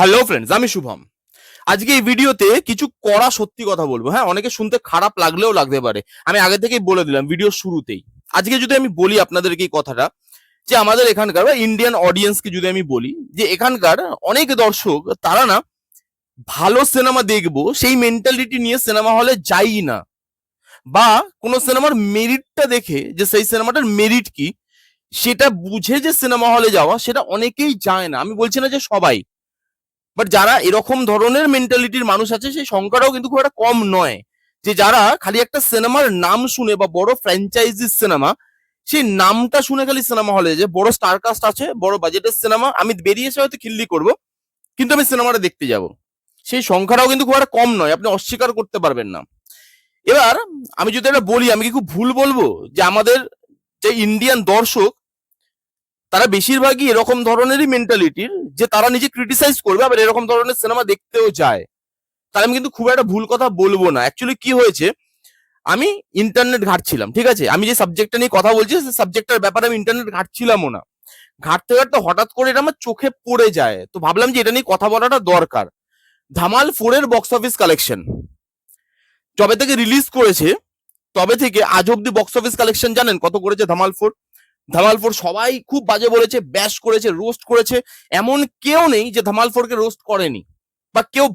Hello friends, আমি শুভম। আজকে এই ভিডিওতে কিছু কড়া সত্যি কথা বলবো। হ্যাঁ, অনেকে শুনতে খারাপ লাগলেও লাগতে পারে। আমি আগে থেকেই বলে দিলাম ভিডিও শুরুতেই। আজকে যদি আমি বলি আপনাদেরকে এই কথাটা, যে আমাদের এখানকার বা ইন্ডিয়ান অডিয়েন্সকে যদি আমি বলি যে এখানকার অনেক দর্শক তারা না ভালো সিনেমা দেখবো সেই মেন্টালিটি নিয়ে সিনেমা হলে যাই না, বা কোনো সিনেমার মেরিটটা দেখে যে সেই সিনেমাটার মেরিট কি সেটা বুঝে যে সিনেমা হলে যাওয়া, সেটা অনেকেই যায় না। আমি বলছি না যে সবাই, বাট যারা এরকম ধরনের মেন্টালিটির মানুষ আছে সেই সংখ্যাটাও কিন্তু খুব একটা কম নয়। যে যারা খালি একটা সিনেমার নাম শুনে বা বড় ফ্র্যাঞ্চাইজিস সিনেমা, সেই নামটা শুনে খালি সিনেমা হলে যে বড় স্টার কাস্ট আছে, বড় বাজেটের সিনেমা, আমি বেরিয়ে এসে হয়তো খিল্লি করব কিন্তু আমি সিনেমাটা দেখতে যাব, সেই সংখ্যাটাও কিন্তু খুব একটা কম নয়, আপনি অস্বীকার করতে পারবেন না। এবার আমি যদি এটা বলি, আমি কি খুব ভুল বলবো যে আমাদের যে ইন্ডিয়ান দর্শক তারা বেশিরভাগই এরকম ধরনেরই মেন্টালিটির, যে তারা নিজে ক্রিটিসাইজ করবে আবার এরকম ধরনের সিনেমা দেখতেও যায়? তাহলে আমি কিন্তু খুব একটা ভুল কথা বলবো না। অ্যাকচুয়ালি কি হয়েছে, আমি ইন্টারনেট ঘাঁটছিলাম, ঠিক আছে, আমি যে সাবজেক্টটা নিয়ে কথা বলছি সেই সাবজেক্টটার ব্যাপারে আমি ইন্টারনেট ঘাঁটছিলামও না। ঘাঁটতে ঘাঁটতে হঠাৎ করে এটা আমার চোখে পড়ে যায়, তো ভাবলাম যে এটা নিয়ে কথা বলাটা দরকার। ধামাল 4 এর বক্স অফিস কালেকশন যবে থেকে রিলিজ করেছে তবে থেকে আজ অব্দি বক্স অফিস কালেকশন জানেন কত করেছে ধামাল 4? ধামাল 4 সবাই খুব বাজে বলেছে, ব্যাশ করেছে, রোস্ট করেছে। এমন কেউ নেই যে ধামাল 4 কে রোস্ট করেনি, বা কেউ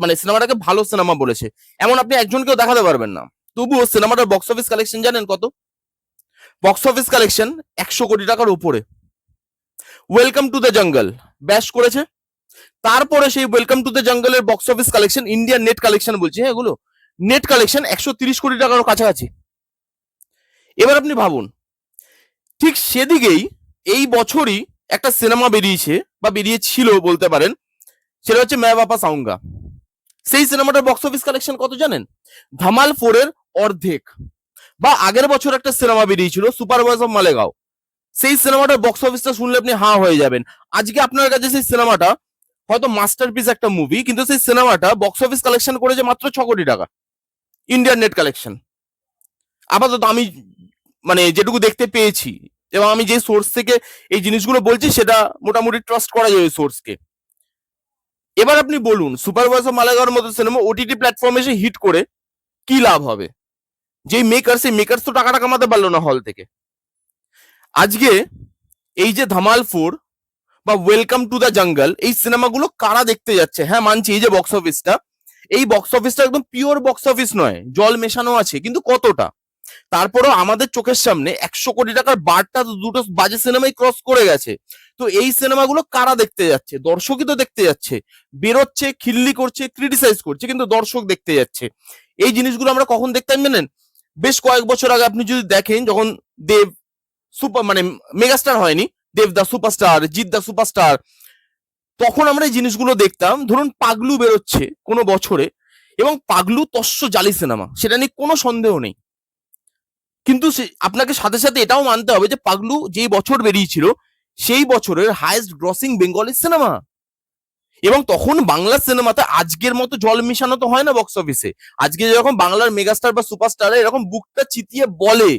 মানে সিনেমাটাকে ভালো সিনেমা বলেছে, এমন আপনি একজনকেও দেখাতে পারবেন না। তবুও সিনেমাটার বক্স অফিস কালেকশন জানেন কত? বক্স অফিস কালেকশন 100 কোটি টাকার উপরে। ওয়েলকাম টু দ্য জঙ্গল ব্যাশ করেছে, তারপরে সেই ওয়েলকাম টু দ্য জঙ্গলের box office collection, Indian net collection বলছি, হ্যাঁ এগুলো নেট কালেকশন 130 কোটি টাকার কাছাকাছি। এবার আপনি ভাবুন, ঠিক সেদিকেই এই বছরই একটা সিনেমা বেরিয়েছে বা বেরিয়েছিল বলতে পারেন, সেটা হচ্ছে মে বাপা সাউঙ্গা। সেই সিনেমাটার বক্স অফিস কালেকশন কত জানেন? ধামাল 4 এর অর্ধেক। বা আগের বছর একটা সিনেমা বেরিয়েছিল সুপারভাইজ অফ মালেগাঁও, সেই সিনেমাটার বক্স অফিসটা শুনলে আপনি হা হয়ে যাবেন। আজকে আপনার কাছে সেই সিনেমাটা হয়তো মাস্টারপিস একটা মুভি, কিন্তু সেই সিনেমাটা বক্স অফিস কালেকশন করেছে মাত্র 6 কোটি টাকা, ইন্ডিয়ান নেট কালেকশন। আপাতত আমি মানে যেটুকু দেখতে পেয়েছি, এবং আমি যে সোর্স থেকে এই জিনিসগুলো বলছি সেটা মোটামুটি ট্রাস্ট করা যায় ওই সোর্সকে। এবার আপনি বলুন, সুপারভাইজার মালাগাওয়ার মতো সিনেমা ওটিটি প্ল্যাটফর্মে এসে হিট করে কি লাভ হবে? যেই মেকার, সেই মেকার তো টাকাটা কামাতে পারলো না হল থেকে। আজকে এই যে ধামাল 4 বা ওয়েলকাম টু দ্য জঙ্গল, এই সিনেমাগুলো কারা দেখতে যাচ্ছে? হ্যাঁ মানছি এই যে বক্স অফিসটা, এই বক্স অফিসটা একদম পিওর বক্স অফিস নয়, জল মেশানো আছে, কিন্তু কতটা? তারপরেও আমাদের চোখের সামনে 100 কোটি টাকার বারটা তো দুটো বাজে সিনেমাই ক্রস করে গেছে। তো এই সিনেমাগুলো কারা দেখতে যাচ্ছে? দর্শকই তো দেখতে যাচ্ছে, বেরোচ্ছে, খিল্লি করছে, ক্রিটিসাইজ করছে, কিন্তু দর্শক দেখতে যাচ্ছে। এই জিনিসগুলো আমরা কখন দেখতাম জানেন? বেশ কয়েক বছর আগে আপনি যদি দেখেন, যখন দেব সুপার মানে মেগাস্টার হয়নি, দেব দা সুপারস্টার, জিৎ দা সুপারস্টার, তখন আমরা এই জিনিসগুলো দেখতাম। ধরুন পাগলু বেরোচ্ছে কোনো বছরে, এবং পাগলু তস্য জালি সিনেমা, সেটা নিয়ে কোনো সন্দেহ নেই। কিন্তু আপনাকে সাথে সাথে এটাও মানতে হবে যে পাগলু যেই বছর বেরিয়েছিল সেই বছরের হাইয়েস্ট গ্রসিং বেঙ্গলি সিনেমা। এবং তখন বাংলা সিনেমাতে আজকের মতো জল মিশানো তো হয় না বক্স অফিসে। আজকে যেরকম বাংলার মেগাস্টার বা সুপারস্টার এরকম বুকটা চিতিয়ে বলে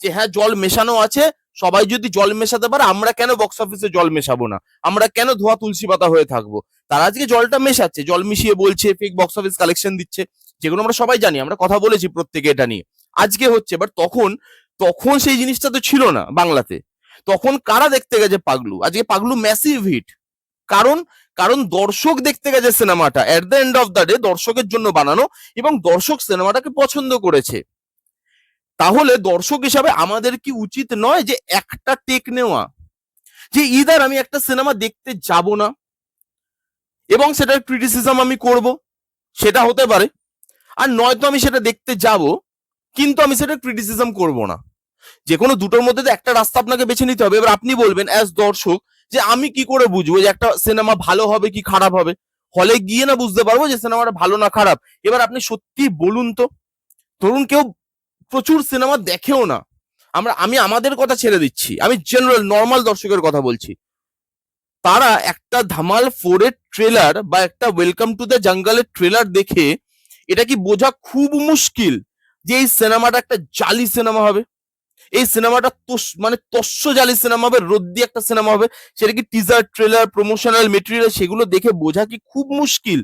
যে হ্যাঁ জল মেশানো আছে, সবাই যদি জল মেশাতে পারে আমরা কেন বক্স অফিসে জল মেশাবো না, আমরা কেন ধোয়া তুলসী পাতা হয়ে থাকবো? তারা আজকে জলটা মেশাচ্ছে, জল মিশিয়ে বলছে, ফেক বক্স অফিস কালেকশন দিচ্ছে, যেগুলো আমরা সবাই জানি, আমরা কথা বলেছি প্রত্যেকে এটা নিয়ে। আজকে হচ্ছে, বাট তখন তখন সেই জিনিসটা তো ছিল না বাংলাতে। তখন কারা দেখতে গেছে পাগলু? আজকে পাগলু ম্যাসিভ হিট। কারণ কারণ দর্শক দেখতে গেছে সিনেমাটা, at the end of the day দর্শকের জন্য বানানো, এবং দর্শক সিনেমাটাকে পছন্দ করেছে। তাহলে দর্শক হিসাবে আমাদের কি উচিত নয় যে একটা টেক নেওয়া, যে ইদার আমি একটা সিনেমা দেখতে যাব না এবং সেটার ক্রিটিসিজম আমি করব, সেটা হতে পারে, আর নয়তো আমি সেটা দেখতে যাব কিন্তু আমি সেটা ক্রিটিসিজম করব না। যে কোনো দুটোর মধ্যে একটা রাস্তা আপনাকে বেছে নিতে হবে। এবার আপনি বলবেন অ্যাজ দর্শক যে আমি কি করে বুঝবো যে একটা সিনেমা ভালো হবে কি খারাপ হবে? হলে গিয়ে না বুঝতে পারবো যে সিনেমাটা ভালো না খারাপ? এবার আপনি সত্যি বলুন তো, ধরুন কেউ প্রচুর সিনেমা দেখেও না, আমি আমাদের কথা ছেড়ে দিচ্ছি, আমি জেনারেল নর্মাল দর্শকের কথা বলছি, তারা একটা ধামাল 4 এর ট্রেলার বা একটা ওয়েলকাম টু দ্য জঙ্গলের ট্রেলার দেখে এটা কি বোঝা খুব মুশকিল যে এই সিনেমাটা একটা জালি সিনেমা হবে? এই সিনেমাটা মানে তস্যজালি সিনেমা হবে, রদ্দি একটা সিনেমা হবে। সেটা কি টিজার, ট্রেলার, প্রমোশনাল মেটেরিয়াল সেগুলো দেখে বোঝা কি খুব মুশকিল।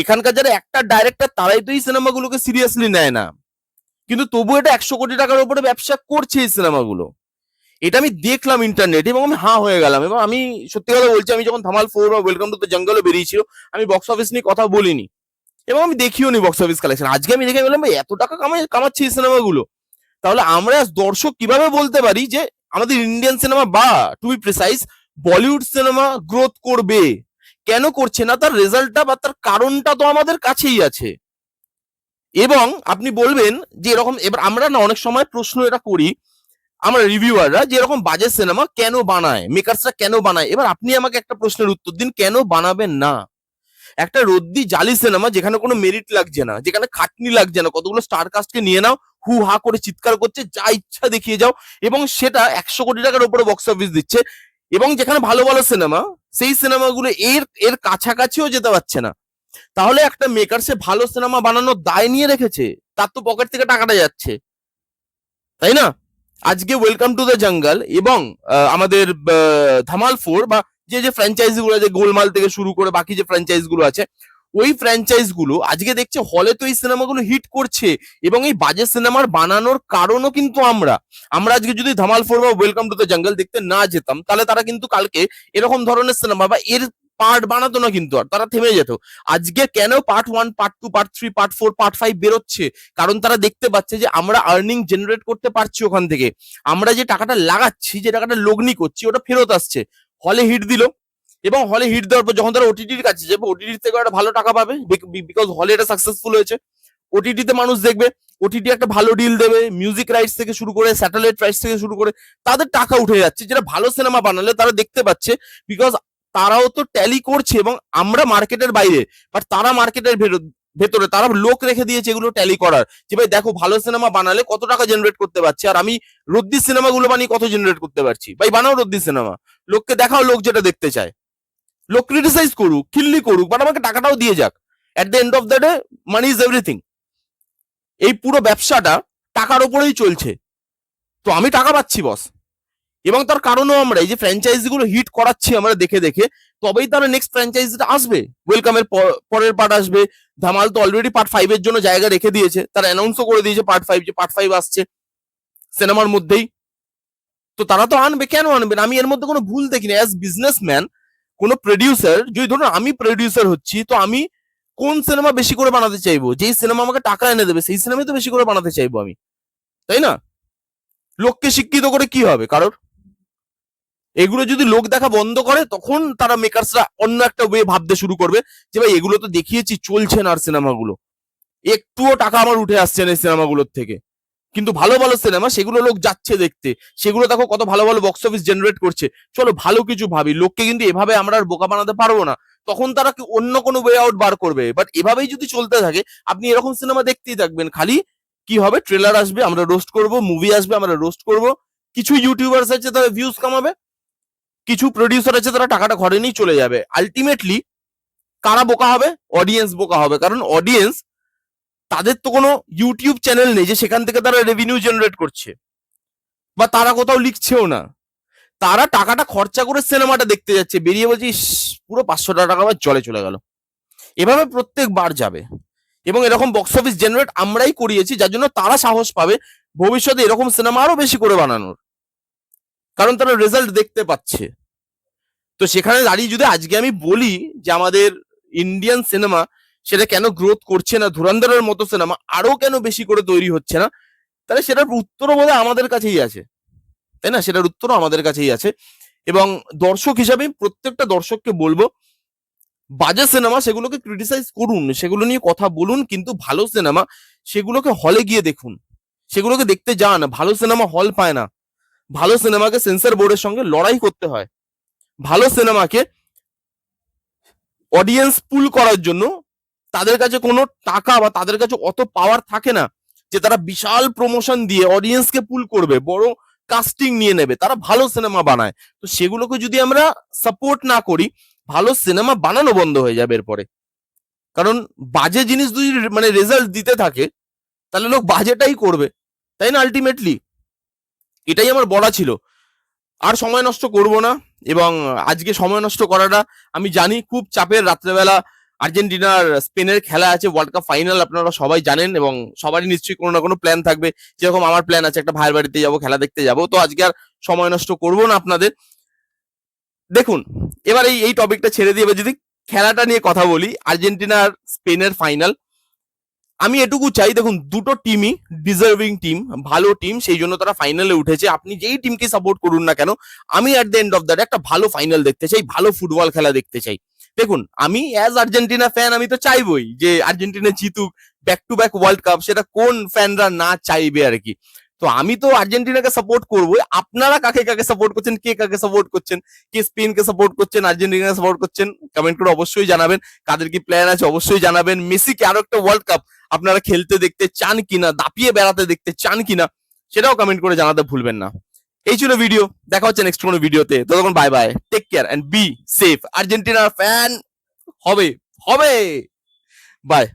এখানকার যারা একটা ডাইরেক্টর তারাই তো এই সিনেমাগুলোকে সিরিয়াসলি নেয় না, কিন্তু তবু এটা 100 কোটি টাকার উপরে ব্যবসা করছে এই সিনেমাগুলো। এটা আমি দেখলাম ইন্টারনেটে এবং আমি হা হয়ে গেলাম। এবং আমি সত্যি কথা বলছি, আমি যখন ধামাল 4 বা ওয়েলকাম টু দ্য জঙ্গলে বেরিয়েছিল, আমি বক্স অফিস নিয়ে কথা বলিনি এবং আমি দেখিও নি বক্স অফিস কালেকশন। আজকে আমি দেখে বললাম ভাই এত টাকা কামাচ্ছে এই সিনেমাগুলো, তাহলে আমরা দর্শক কিভাবে বলতে পারি যে আমাদের ইন্ডিয়ান সিনেমা বা to be precise Bollywood cinema growth করবে? কেন করছে না? তার রেজাল্টটা বা তার কারণটা তো আমাদের কাছেই আছে। এবং আপনি বলবেন যে এরকম, এবার আমরা না অনেক সময় প্রশ্ন এটা করি আমরা রিভিউয়াররা, যে এরকম বাজে সিনেমা কেন বানায়, মেকার্সরা কেন বানায়। এবার আপনি আমাকে একটা প্রশ্নের উত্তর দিন, কেন বানাবেন না? একটা রদ্দি জালি সিনেমা যেখানে কোনো মেরিট লাগছে না, যেখানে খাটনি লাগছে না, কতগুলো স্টার কাস্টকে নিয়ে নাও, হু হা করে চিৎকার করছে, যা ইচ্ছা দেখিয়ে যাও, এবং সেটা 100 কোটি টাকার উপরে বক্স অফিস দিচ্ছে, এবং যেখানে ভালো ভালো সিনেমা, সেই সিনেমাগুলো এর এর কাছাকাছিও যেতে পারছে না, তাহলে একটা মেকার সে ভালো সিনেমা বানানোর দায় নিয়ে রেখেছে, তার তো পকেট থেকে টাকাটা যাচ্ছে, তাই না? আজকে ওয়েলকাম টু দ্য জঙ্গল এবং আমাদের ধামাল 4 বা যে যে ফ্র্যাঞ্চাইজি গুলো আছে, গোলমাল থেকে শুরু করে বাকি যে ফ্র্যাঞ্চাইজ গুলো আছে, ওই ফ্র্যাঞ্চাইজ গুলো আজকে দেখছে হলে তো এই সিনেমাগুলো হিট করছে, এবং এই বাজে সিনেমার বানানোর কারণও কিন্তু আমরা আজকে যদি ধামাল 4 বা ওয়েলকাম টু দ্য জঙ্গল দেখতে না যেতাম, তাহলে তারা কিন্তু কালকে এরকম ধরনের সিনেমা বা এর পার্ট বানাতো না, কিন্তু আর তারা থেমে যেত। আজকে কেন part 1, part 2, part 3, part 4, part 5 বেরোচ্ছে? কারণ তারা দেখতে পাচ্ছে যে আমরা আর্নিং জেনারেট করতে পারছি ওখান থেকে, আমরা যে টাকাটা লাগাচ্ছি, যে টাকাটা লগ্নি করছি, ওটা ফেরত আসছে। হলে হিট দিল, এবং হলে হিট দেওয়ার পর যখন তারা ওটিটির কাছে যাবে, ওটিটির থেকে একটা ভালো টাকা পাবে, বিকজ হলে এটা সাকসেসফুল হয়েছে। ওটিটিতে মানুষ দেখবে, ওটিটি একটা ভালো ডিল দেবে, মিউজিক রাইটস থেকে শুরু করে স্যাটেলাইট রাইটস থেকে শুরু করে তাদের টাকা উঠে যাচ্ছে, যেটা ভালো সিনেমা বানালে তারা দেখতে পাচ্ছে, বিকজ তারাও তো ট্যালি করছে, এবং আমরা মার্কেটের বাইরে, বাট তারা মার্কেটের ভেতরে তারা লোক রেখে দিয়েছে এগুলো ট্যালি করার, যে ভাই দেখো ভালো সিনেমা বানালে কত টাকা জেনারেট করতে পারছি, আর আমি রদ্দি সিনেমাগুলো বানিয়ে কত জেনারেট করতে পারছি। ভাই বানাও রদ্দি সিনেমা, লোককে দেখাও, লোক যেটা দেখতে চায়, লোক ক্রিটিসাইজ করুক, খিল্লি করুক, বাট আমাকে টাকাটাও দিয়ে যাক। At the end of the day money is everything. এই পুরো ব্যবসাটা টাকার উপরেই চলছে, তো আমি টাকা পাচ্ছি বস, এবং তার কারণও আমরা এই যে ফ্র্যাঞ্চাইজি গুলো হিট করাচ্ছি আমরা দেখে দেখে, তবেই তারা নেক্সট ফ্র্যাঞ্চাইজিটা আসবে। ওয়েলকামের পরের পার্ট আসবে, ধামাল তো অলরেডি পার্ট 5 এর জন্য জায়গা রেখে দিয়েছে, তারা অ্যানাউন্সও করে দিয়েছে পার্ট 5, যে পার্ট 5 আসছে সিনেমার মধ্যেই, তো তারা তো আনবে। কেন আনবে না? আমি এর মধ্যে কোনো ভুল দেখিনি। অ্যাজ বিজনেসম্যান, কোনো প্রডিউসার যদি, ধরুন আমি প্রডিউসার হচ্ছি, তো আমি কোন সিনেমা বেশি করে বানাতে চাইবো? যেই সিনেমা আমাকে টাকা এনে দেবে সেই সিনেমাই তো বেশি করে বানাতে চাইবো আমি, তাই না? লোককে শিক্ষিত করে কি হবে কারোর? এগুলো যদি লোক দেখা বন্ধ করে, তখন তারা মেকার্সরা অন্য একটা ওয়ে ভাবতে শুরু করবে, যে ভাই এগুলো তো দেখিয়েছি, চলছে না আর সিনেমাগুলো, একটুও টাকা আমার উঠে আসছে না এই সিনেমাগুলোর থেকে, কিন্তু ভালো ভালো সিনেমা সেগুলো লোক যাচ্ছে দেখতে, সেগুলো দেখো কত ভালো ভালো বক্স অফিস জেনারেট করছে, চলো ভালো কিছু ভাবি। লোককে কিন্তু এভাবে আমরা আর বোকা বানাতে পারবো না, তখন তারা অন্য কোনো ওয়ে আউট বার করবে। বাট এভাবেই যদি চলতে থাকে, আপনি এরকম সিনেমা দেখতেই থাকবেন, খালি কি হবে, ট্রেলার আসবে আমরা রোস্ট করব, মুভি আসবে আমরা রোস্ট করব, কিছু ইউটিউবার্স আছে তারা ভিউজ কামাবে, কিছু প্রডিউসার আছে তারা টাকাটা ঘরে নিয়ে চলে যাবে। আলটিমেটলি কারা বোকা হবে? অডিয়েন্স বোকা হবে, কারণ অডিয়েন্স, তাদের তো কোনো ইউটিউব চ্যানেল নেই যে সেখান থেকে তারা রেভিনিউ জেনারেট করছে, বা তারা কোথাও লিখছেও না, তারা টাকাটা খরচা করে সিনেমাটা দেখতে যাচ্ছে, বেরিয়ে বলছি পুরো 500 টাকা আমার জলে চলে গেল। এভাবে প্রত্যেকবার যাবে, এবং এরকম বক্স অফিস জেনারেট আমরাই করিয়েছি, যার জন্য তারা সাহস পাবে ভবিষ্যতে এরকম সিনেমা আরো বেশি করে বানানোর, কারণ তারা রেজাল্ট দেখতে পাচ্ছে। তো সেখানে দাঁড়িয়ে যদি আজকে আমি বলি যে আমাদের ইন্ডিয়ান সিনেমা সেটা কেন গ্রোথ করছে না, ধুরন্ধরের মতো সিনেমা আরো কেন বেশি করে তৈরি হচ্ছে না, তাহলে সেটার উত্তরও বোধহয় আমাদের কাছেই আছে, তাই না? সেটার উত্তরও আমাদের কাছেই আছে। এবং দর্শক হিসাবে প্রত্যেকটা দর্শককে বলবো, বাজে সিনেমা সেগুলোকে ক্রিটিসাইজ করুন, সেগুলো নিয়ে কথা বলুন, কিন্তু ভালো সিনেমা সেগুলোকে হলে গিয়ে দেখুন, সেগুলোকে দেখতে যান। ভালো সিনেমা হল পায় না, ভালো সিনেমাকে সেন্সর বোর্ডের সঙ্গে লড়াই করতে হয়, ভালো সিনেমাকে অডিয়েন্স পুল করার জন্য তাদের কাছে কোনো টাকা বা তাদের কাছে অত পাওয়ার থাকে না যে তারা বিশাল প্রমোশন দিয়ে অডিয়েন্সকে পুল করবে, বড় কাস্টিং নিয়ে নেবে, তারা ভালো সিনেমা বানায়। তো সেগুলোকে যদি আমরা সাপোর্ট না করি, ভালো সিনেমা বানানো বন্ধ হয়ে যাবে এরপরে, কারণ বাজে জিনিস যদি মানে রেজাল্ট দিতে থাকে, তাহলে লোক বাজেটাই করবে, তাই না? আলটিমেটলি এটাই আমার বলা ছিল। আর সময় নষ্ট করব না। এবং আজকে সময় নষ্ট করাটা আমি জানি খুব চাপের। রাত্রেবেলা আর্জেন্টিনার স্পেনের খেলা আছে, ওয়ার্ল্ড কাপ ফাইনাল, আপনারা সবাই জানেন এবং সবারই নিশ্চয়ই কোনো না কোনো প্ল্যান থাকবে। যেরকম আমার প্ল্যান আছে, একটা ভাইয়ের বাড়িতে যাবো, খেলা দেখতে যাবো। তো আজকে আর সময় নষ্ট করবো না আপনাদের। দেখুন, এবার এই টপিকটা ছেড়ে দিয়ে এবার যদি খেলাটা নিয়ে কথা বলি, আর্জেন্টিনার স্পেনের ফাইনাল। আমি এটুকু চাই, দেখুন দুটো টিমই ডিজার্ভিং টিম, ভালো টিম, সেই জন্য তারা ফাইনালে উঠেছে। আপনি যেই টিমকে সাপোর্ট করুন না কেন, আমি at the end of the day একটা ভালো ফাইনাল দেখতে চাই, ভালো ফুটবল খেলা দেখতে চাই। দেখুন, আমি অ্যাজ আর্জেন্টিনা ফ্যান আমি তো চাইবই যে আর্জেন্টিনা জিতুক, back to back world cup. সেটা কোন ফ্যানরা না চাইবে আর কি। তো আমি তো আর্জেন্টিনাকে সাপোর্ট করবো। আপনারা কাকে কাকে সাপোর্ট করছেন, কে কাকে সাপোর্ট করছেন, কে স্পেনকে সাপোর্ট করছেন, আর্জেন্টিনাকে সাপোর্ট করছেন, কমেন্ট করে অবশ্যই জানাবেন। কাদের কি প্ল্যান আছে অবশ্যই জানাবেন। মেসিকে আরো একটা ওয়ার্ল্ড কাপ আপনারা খেলতে দেখতে চান কিনা, দাপিয়ে বেড়াতে দেখতে চান কিনা, সেটাও কমেন্ট করে জানাতে ভুলবেন না। এই ছিল ভিডিও, দেখা হচ্ছে নেক্সট কোনো ভিডিওতে। ততক্ষণ bye bye, take care and be safe. আর্জেন্টিনার ফ্যান হবে হবে। বাই।